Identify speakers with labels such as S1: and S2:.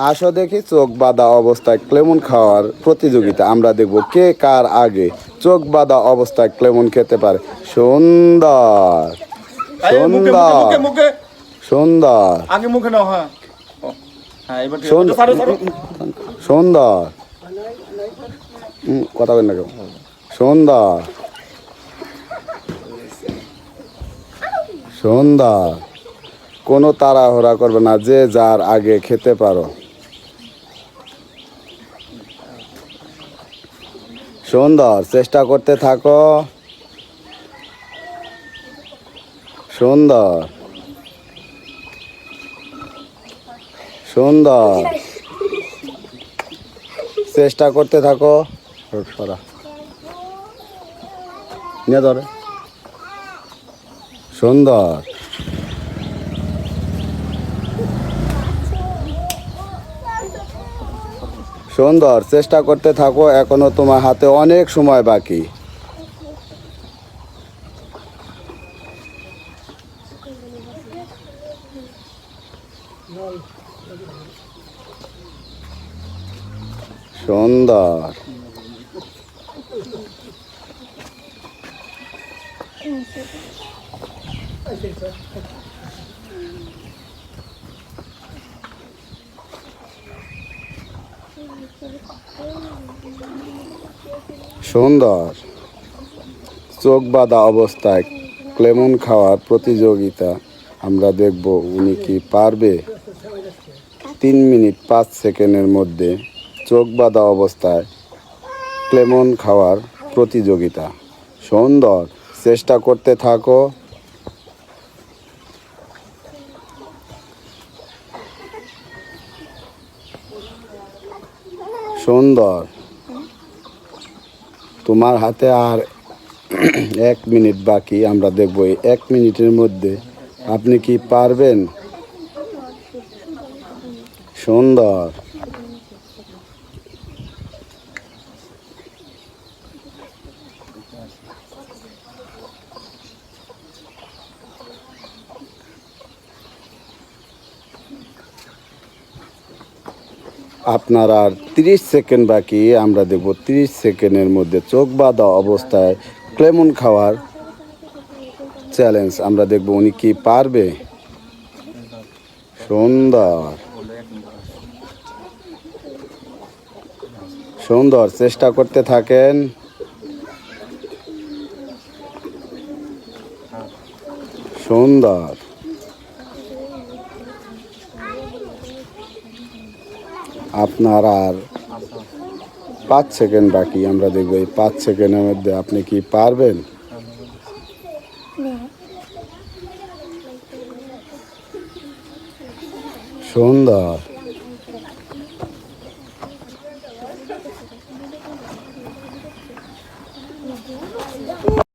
S1: আসো দেখি চোখ বাঁধা অবস্থায় ক্লেমন খাওয়ার প্রতিযোগিতা। আমরা দেখব কে কার আগে চোখ বাঁধা অবস্থায় ক্লেমন খেতে পারে। সুন্দর সুন্দর সুন্দর
S2: আগে মুখে নাও। হ্যাঁ হ্যাঁ এবার
S1: সুন্দর কথা বলেন না কেউ। সুন্দর সুন্দর, কোনো তাড়াহুড়া করবে না, যে যার আগে খেতে পারো। সুন্দর, চেষ্টা করতে থাকো। সুন্দর সুন্দর, চেষ্টা করতে থাকো। নিয়ে ধরে। সুন্দর সুন্দর, চেষ্টা করতে থাকো, এখনো তোমার হাতে অনেক সময় বাকি। সুন্দর সুন্দর, চোখ বাঁধা অবস্থায় ক্লেমন খাওয়ার প্রতিযোগিতা। আমরা দেখব উনি কি পারবে 3 মিনিট 5 সেকেন্ডের মধ্যে চোখ বাঁধা অবস্থায় ক্লেমন খাওয়ার প্রতিযোগিতা। সুন্দর, চেষ্টা করতে থাকো। সুন্দর, তোমার হাতে আর 1 মিনিট বাকি। আমরা দেখব এই 1 মিনিটের মধ্যে আপনি কি পারবেন। সুন্দর আপনার আর 30 সেকেন্ড বাকি। আমরা দেখব 30 সেকেন্ডের মধ্যে চোখ বাঁধা অবস্থায় ক্লেমন খাওয়ার চ্যালেঞ্জ। আমরা দেখব উনি কি পারবে। সুন্দর সুন্দর, চেষ্টা করতে থাকেন। সুন্দর, আপনার আর 5 সেকেন্ড বাকি। আমরা দেখব এই 5 সেকেন্ডের মধ্যে আপনি কি পারবেন। সুন্দর।